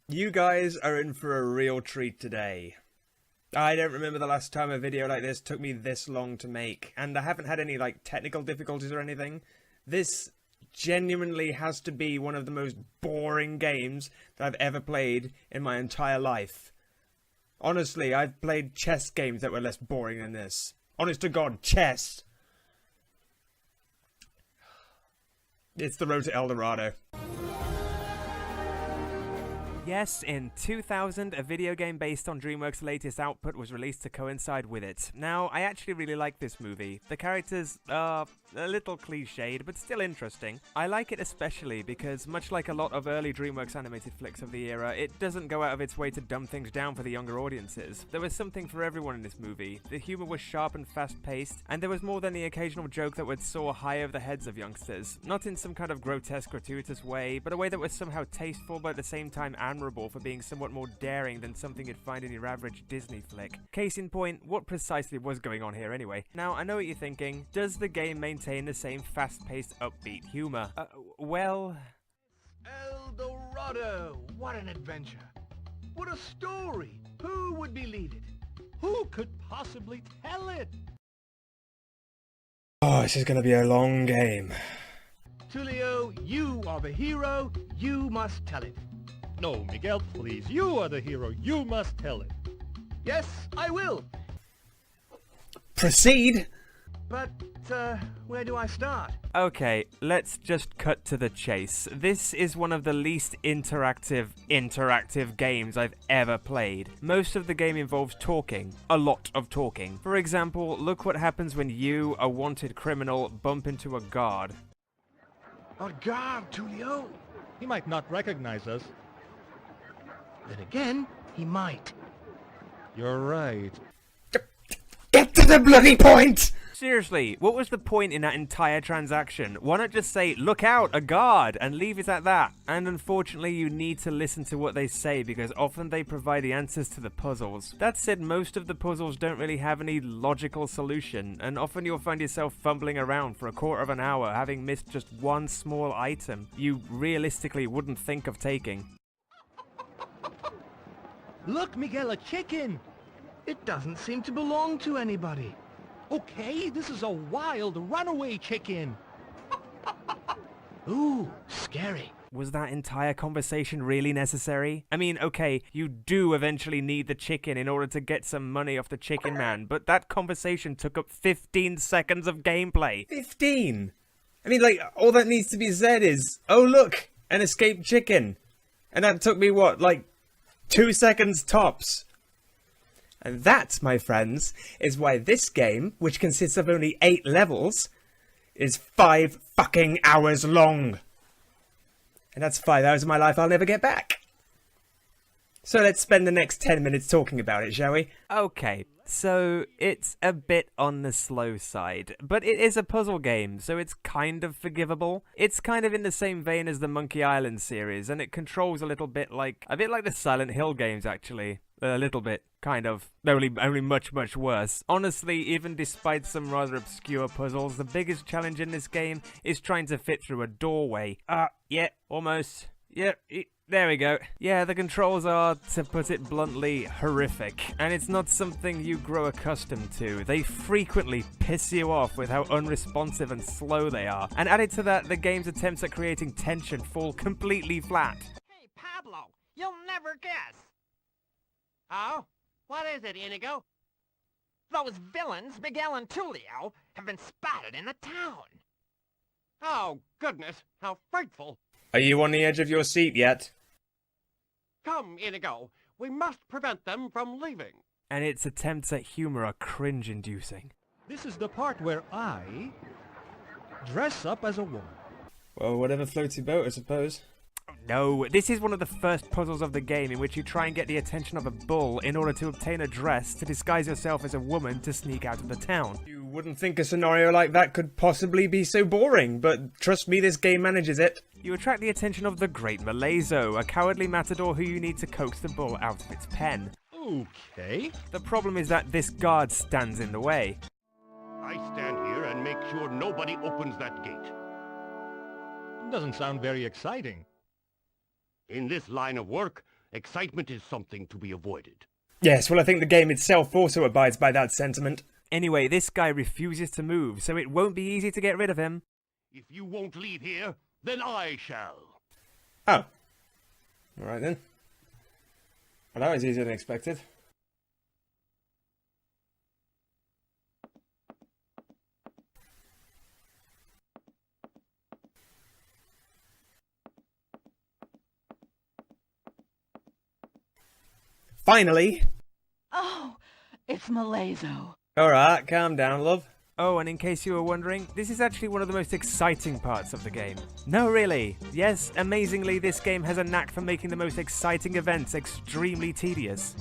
You guys are in for a real treat today. I don't remember the last time a video like this took me this long to make, and I haven't had any technical difficulties or anything. This genuinely has to be one of the most boring games that I've ever played in my entire life. Honestly, I've played chess games that were less boring than this. Honest to God, chess! It's the Road to El Dorado. Yes, in 2000, a video game based on DreamWorks' latest output was released to coincide with it. Now, I actually really like this movie. The characters are a little cliched, but still interesting. I like it especially because, much like a lot of early DreamWorks animated flicks of the era, it doesn't go out of its way to dumb things down for the younger audiences. There was something for everyone in this movie. The humor was sharp and fast-paced, and there was more than the occasional joke that would soar high over the heads of youngsters. Not in some kind of grotesque, gratuitous way, but a way that was somehow tasteful but at the same time admirable for being somewhat more daring than something you'd find in your average Disney flick. Case in point, what precisely was going on here anyway? Now, I know what you're thinking. Does the game maintain the same fast-paced, upbeat humor? Well... El Dorado! What an adventure! What a story! Who would believe it? Who could possibly tell it? Oh, this is gonna be a long game. Tulio, you are the hero. You must tell it. No, Miguel, please. You are the hero. You must tell it. Yes, I will. Proceed! But, where do I start? Okay, let's just cut to the chase. This is one of the least interactive games I've ever played. Most of the game involves talking. A lot of talking. For example, look what happens when you, a wanted criminal, bump into a guard. A guard, Tulio. He might not recognize us. Then again, he might. You're right. Get to the bloody point! Seriously, what was the point in that entire transaction? Why not just say, look out, a guard, and leave it at that? And unfortunately, you need to listen to what they say because often they provide the answers to the puzzles. That said, most of the puzzles don't really have any logical solution, and often you'll find yourself fumbling around for a quarter of an hour having missed just one small item you realistically wouldn't think of taking. Look, Miguel, a chicken! It doesn't seem to belong to anybody. Okay, this is a wild runaway chicken. Ooh, scary. Was that entire conversation really necessary? I mean, okay, you do eventually need the chicken in order to get some money off the chicken man, but that conversation took up 15 seconds of gameplay. 15? I mean, all that needs to be said is, oh look, an escaped chicken. And that took me, what, 2 seconds tops. And that, my friends, is why this game, which consists of only 8 levels, is 5 fucking hours long. And that's 5 hours of my life I'll never get back. So let's spend the next 10 minutes talking about it, shall we? Okay, so it's a bit on the slow side, but it is a puzzle game, so it's kind of forgivable. It's kind of in the same vein as the Monkey Island series, and it controls a bit like the Silent Hill games, actually. A little bit, kind of. Only much, much worse. Honestly, even despite some rather obscure puzzles, the biggest challenge in this game is trying to fit through a doorway. Yeah, almost. Yeah, there we go. Yeah, the controls are, to put it bluntly, horrific. And it's not something you grow accustomed to. They frequently piss you off with how unresponsive and slow they are. And added to that, the game's attempts at creating tension fall completely flat. Hey, Pablo, you'll never guess. Oh? What is it, Inigo? Those villains, Miguel and Tulio, have been spotted in the town. Oh, goodness, how frightful. Are you on the edge of your seat yet? Come, Inigo, we must prevent them from leaving. And its attempts at humor are cringe-inducing. This is the part where I dress up as a woman. Well, whatever floats your boat, I suppose. No, this is one of the first puzzles of the game in which you try and get the attention of a bull in order to obtain a dress to disguise yourself as a woman to sneak out of the town. You wouldn't think a scenario like that could possibly be so boring, but trust me, this game manages it. You attract the attention of the Great Malayzo, a cowardly matador who you need to coax the bull out of its pen. Okay. The problem is that this guard stands in the way. sure nobody opens that gate. Doesn't sound very exciting. In this line of work, excitement is something to be avoided. Yes, well, I think the game itself also abides by that sentiment. Anyway, this guy refuses to move, so it won't be easy to get rid of him. If you won't leave here, then I shall. Oh. Alright then. Well, that was easier than expected. Finally! Oh, it's Malazo. Alright, calm down, love. Oh, and in case you were wondering, this is actually one of the most exciting parts of the game. No, really. Yes, amazingly, this game has a knack for making the most exciting events extremely tedious.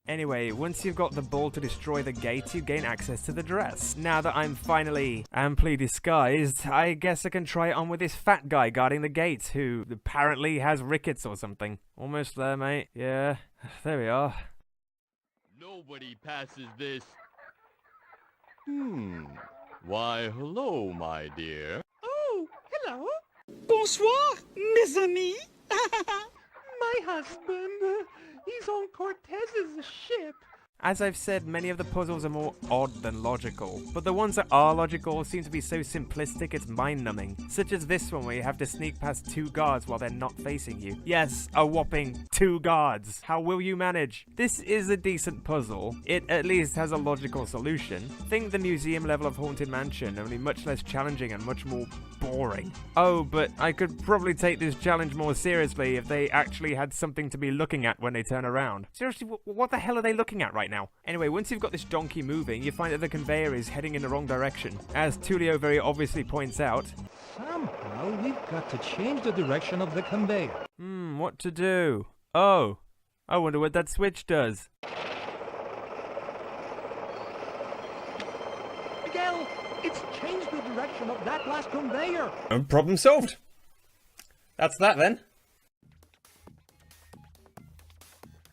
Anyway, once you've got the ball to destroy the gate, you gain access to the dress. Now that I'm finally amply disguised, I guess I can try it on with this fat guy guarding the gate, who apparently has rickets or something. Almost there, mate. Yeah, there we are. Nobody passes this. Why, hello, my dear. Oh, hello. Bonsoir, mes amis. My husband. He's on Cortez's ship. As I've said, many of the puzzles are more odd than logical, but the ones that are logical seem to be so simplistic it's mind-numbing, such as this one where you have to sneak past 2 guards while they're not facing you. Yes, a whopping 2 guards. How will you manage? This is a decent puzzle. It at least has a logical solution. Think the museum level of Haunted Mansion, only much less challenging and much more boring. Oh, but I could probably take this challenge more seriously if they actually had something to be looking at when they turn around. Seriously, what the hell are they looking at right now? Anyway, once you've got this donkey moving, you find that the conveyor is heading in the wrong direction. As Tulio very obviously points out, Somehow we've got to change the direction of the conveyor. what to do? Oh, I wonder what that switch does. Miguel, it's changed the direction of that last conveyor. Problem solved. That's that then.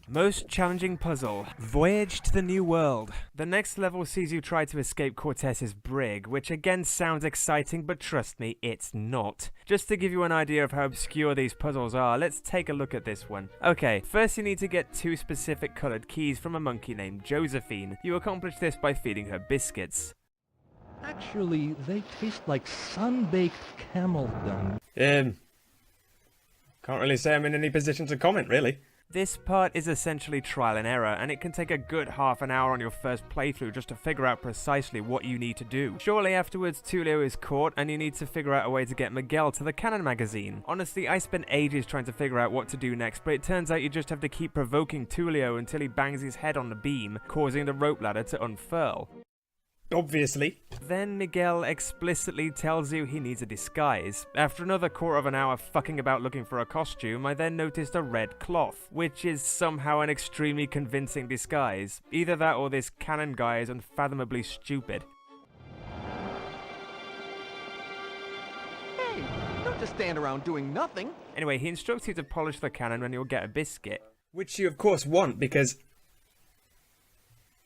Most challenging puzzle. Voyage to the New World. The next level sees you try to escape Cortez's brig, which again sounds exciting, but trust me, it's not. Just to give you an idea of how obscure these puzzles are, let's take a look at this one. Okay, first you need to get 2 specific coloured keys from a monkey named Josephine. You accomplish this by feeding her biscuits. Actually, they taste like sun-baked camel dung. Can't really say I'm in any position to comment, really. This part is essentially trial and error, and it can take a good half an hour on your first playthrough just to figure out precisely what you need to do. Shortly afterwards, Tulio is caught, and you need to figure out a way to get Miguel to the Cannon magazine. Honestly, I spent ages trying to figure out what to do next, but it turns out you just have to keep provoking Tulio until he bangs his head on the beam, causing the rope ladder to unfurl. Obviously. Then Miguel explicitly tells you he needs a disguise. After another quarter of an hour fucking about looking for a costume, I then noticed a red cloth, which is somehow an extremely convincing disguise. Either that or this cannon guy is unfathomably stupid. Hey, don't just stand around doing nothing. Anyway, he instructs you to polish the cannon and you'll get a biscuit. Which you of course want because...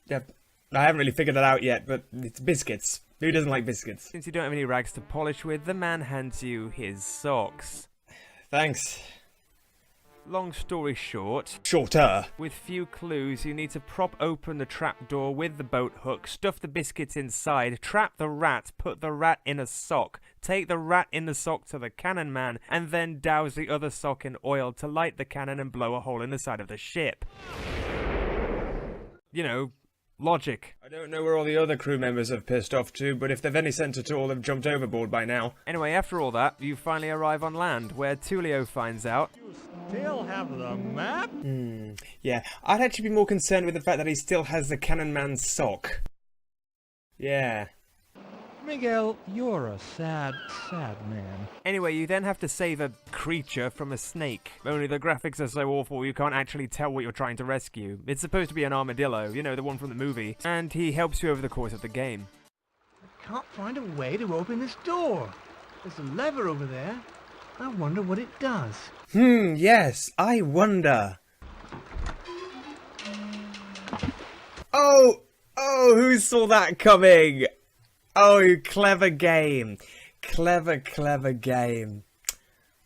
Yep. I haven't really figured that out yet, but it's biscuits. Who doesn't like biscuits? Since you don't have any rags to polish with, the man hands you his socks. Thanks. Long story short... Shorter. With few clues, you need to prop open the trapdoor with the boat hook, stuff the biscuits inside, trap the rat, put the rat in a sock, take the rat in the sock to the cannon man, and then douse the other sock in oil to light the cannon and blow a hole in the side of the ship. You know... logic. I don't know where all the other crew members have pissed off to, but if they've any sense at all, they've jumped overboard by now. Anyway, after all that, you finally arrive on land, where Tulio finds out... You still have the map? Yeah, I'd actually be more concerned with the fact that he still has the Cannon Man's sock. Yeah. Miguel, you're a sad, sad man. Anyway, you then have to save a creature from a snake. Only the graphics are so awful you can't actually tell what you're trying to rescue. It's supposed to be an armadillo, you know, the one from the movie, and he helps you over the course of the game. can't find a way to open this door. There's a lever over there. I wonder what it does. Yes, I wonder. Oh, who saw that coming? Oh, clever game. Clever game.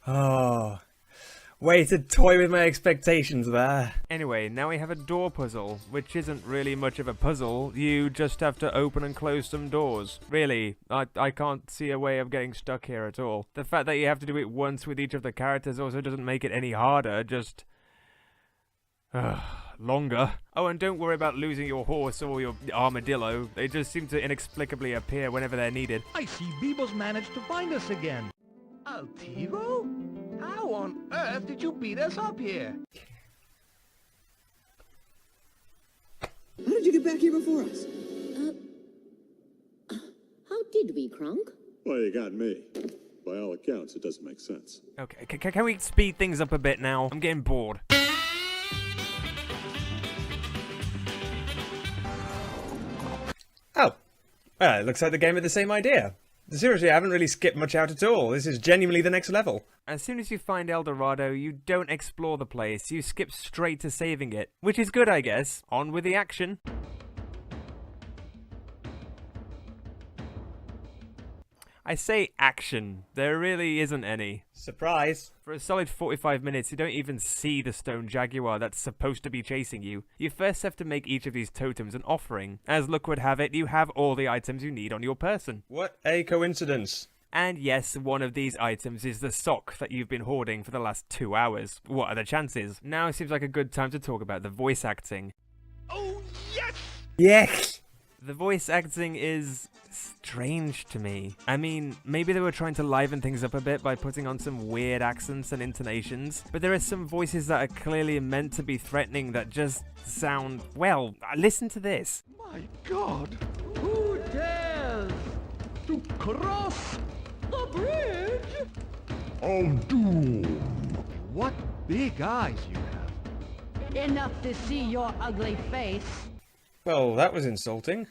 Oh, way to toy with my expectations there. Anyway, now we have a door puzzle, which isn't really much of a puzzle. You just have to open and close some doors. Really, I can't see a way of getting stuck here at all. The fact that you have to do it once with each of the characters also doesn't make it any harder, just longer. Oh, and don't worry about losing your horse or your armadillo. They just seem to inexplicably appear whenever they're needed. I see Beebo's managed to find us again. Altivo? How on earth did you beat us up here? How did you get back here before us? How did we, Kronk? Well, you got me. By all accounts, it doesn't make sense. Okay, can we speed things up a bit now? I'm getting bored. Oh, well, it looks like the game had the same idea. Seriously, I haven't really skipped much out at all. This is genuinely the next level. As soon as you find El Dorado, you don't explore the place, you skip straight to saving it. Which is good, I guess. On with the action. I say action. There really isn't any. Surprise. For a solid 45 minutes, you don't even see the Stone Jaguar that's supposed to be chasing you. You first have to make each of these totems an offering. As luck would have it, you have all the items you need on your person. What a coincidence. And yes, one of these items is the sock that you've been hoarding for the last 2 hours. What are the chances? Now seems like a good time to talk about the voice acting. Oh, yes! Yes! The voice acting is strange to me. I mean, maybe they were trying to liven things up a bit by putting on some weird accents and intonations, but there are some voices that are clearly meant to be threatening that just sound, well, listen to this. My God! Who dares to cross the bridge? I'm doomed. What big eyes you have. Enough to see your ugly face. Well, that was insulting.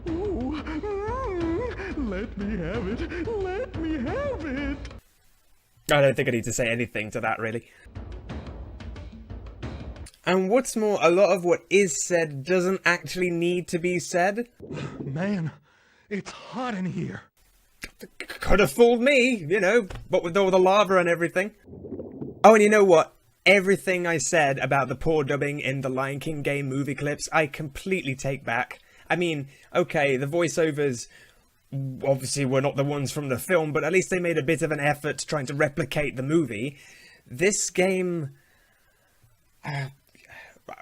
Ooh, let me have it. Let me have it. I don't think I need to say anything to that, really. And what's more, a lot of what is said doesn't actually need to be said. Man, it's hot in here. Could have fooled me, you know, what with all the lava and everything. Oh, and you know what? Everything I said about the poor dubbing in the Lion King game movie clips, I completely take back. I mean, okay, the voiceovers obviously were not the ones from the film, but at least they made a bit of an effort trying to replicate the movie. This game...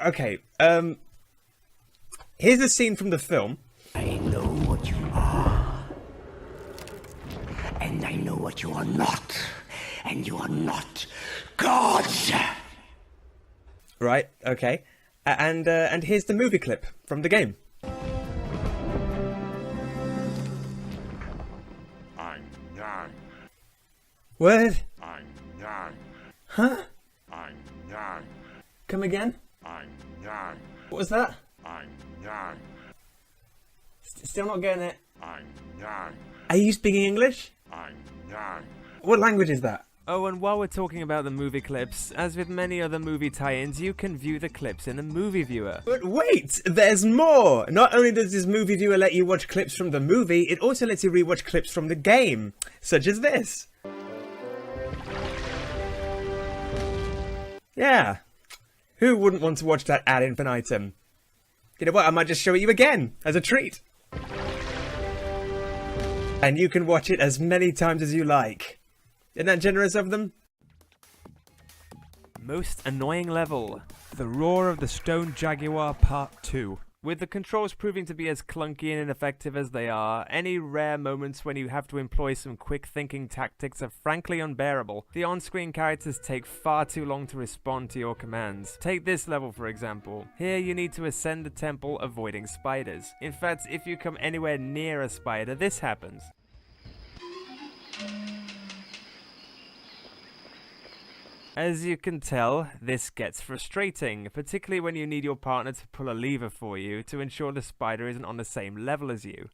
okay, here's a scene from the film. I know what you are. And I know what you are not. And you are not gods! Right, okay. And here's the movie clip from the game. I'm young. What? I'm young. Huh? I'm young. Come again? I'm young. What was that? I'm young. Still not getting it. I'm young. Are you speaking English? I'm young. What language is that? Oh, and while we're talking about the movie clips, as with many other movie tie-ins, you can view the clips in a movie viewer. But wait, there's more! Not only does this movie viewer let you watch clips from the movie, it also lets you rewatch clips from the game, such as this. Yeah. Who wouldn't want to watch that ad infinitum? You know what, I might just show it you again, as a treat. And you can watch it as many times as you like. Isn't that generous of them? Most annoying level. The Roar of the Stone Jaguar Part 2. With the controls proving to be as clunky and ineffective as they are, any rare moments when you have to employ some quick thinking tactics are frankly unbearable. The on-screen characters take far too long to respond to your commands. Take this level for example. Here you need to ascend the temple avoiding spiders. In fact, if you come anywhere near a spider, this happens. As you can tell, this gets frustrating, particularly when you need your partner to pull a lever for you to ensure the spider isn't on the same level as you.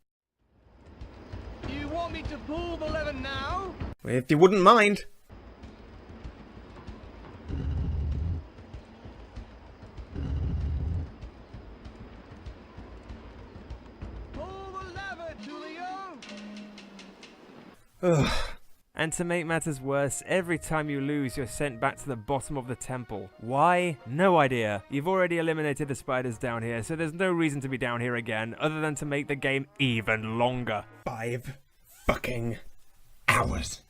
You want me to pull the lever now? If you wouldn't mind. Pull the lever, Tulio! Ugh. And to make matters worse, every time you lose, you're sent back to the bottom of the temple. Why? No idea. You've already eliminated the spiders down here, so there's no reason to be down here again, other than to make the game even longer. 5 fucking hours.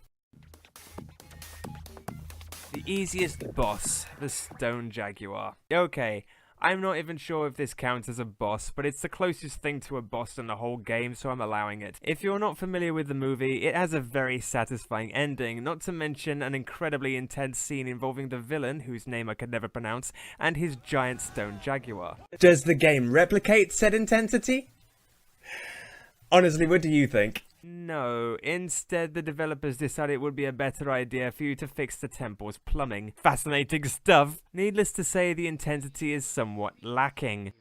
The easiest boss, the Stone Jaguar. Okay, I'm not even sure if this counts as a boss, but it's the closest thing to a boss in the whole game, so I'm allowing it. If you're not familiar with the movie, it has a very satisfying ending, not to mention an incredibly intense scene involving the villain, whose name I could never pronounce, and his giant stone jaguar. Does the game replicate said intensity? Honestly, what do you think? No, instead the developers decided it would be a better idea for you to fix the temple's plumbing. Fascinating stuff. Needless to say, the intensity is somewhat lacking.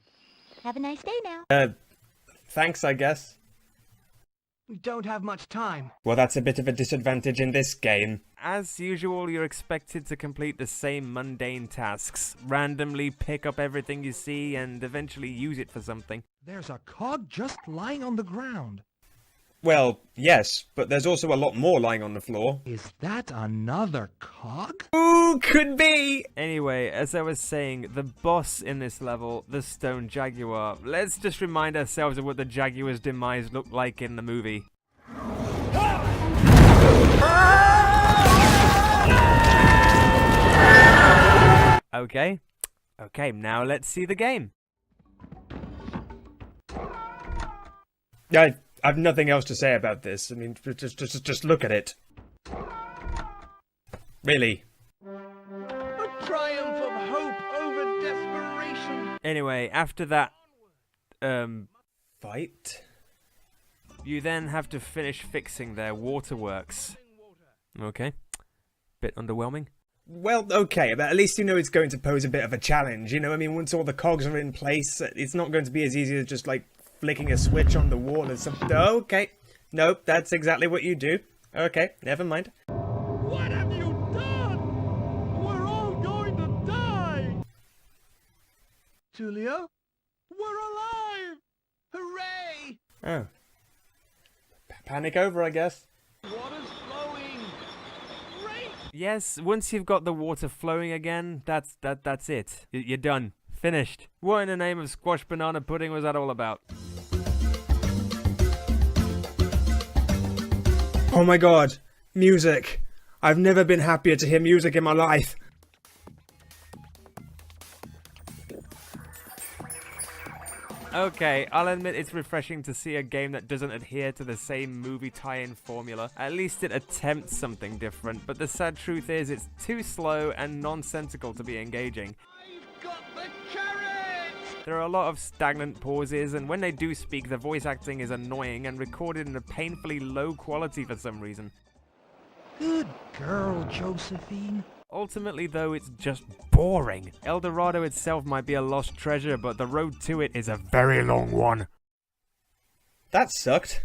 Have a nice day now. Thanks, I guess. We don't have much time. Well, that's a bit of a disadvantage in this game. As usual, you're expected to complete the same mundane tasks, randomly pick up everything you see and eventually use it for something. There's a cog just lying on the ground. Well, yes, but there's also a lot more lying on the floor. Is that another cog? Ooh, could be! Anyway, as I was saying, the boss in this level, the Stone Jaguar. Let's just remind ourselves of what the Jaguar's demise looked like in the movie. Okay. Okay, now let's see the game. I've nothing else to say about this. I mean, just look at it. Really. A triumph of hope over desperation. Anyway, after that, fight? you then have to finish fixing their waterworks. Okay. Bit underwhelming. Well, okay, but at least you know it's going to pose a bit of a challenge, you know? I mean, once all the cogs are in place, it's not going to be as easy as just, like, flicking a switch on the wall or something. Oh, okay. Nope, that's exactly what you do. Okay, never mind. What have you done? We're all going to die! Tulio? We're alive! Hooray! Oh. Panic over, I guess. Water's flowing! Great! Yes, once you've got the water flowing again, that's it. You're done. Finished. What in the name of squash banana pudding was that all about? Oh my god, music. I've never been happier to hear music in my life. Okay, I'll admit it's refreshing to see a game that doesn't adhere to the same movie tie-in formula. At least it attempts something different, but the sad truth is it's too slow and nonsensical to be engaging. I've got the carrot! There are a lot of stagnant pauses, and when they do speak, the voice acting is annoying and recorded in a painfully low quality for some reason. Good girl, Josephine. Ultimately, though, it's just boring. El Dorado itself might be a lost treasure, but the road to it is a very long one. That sucked.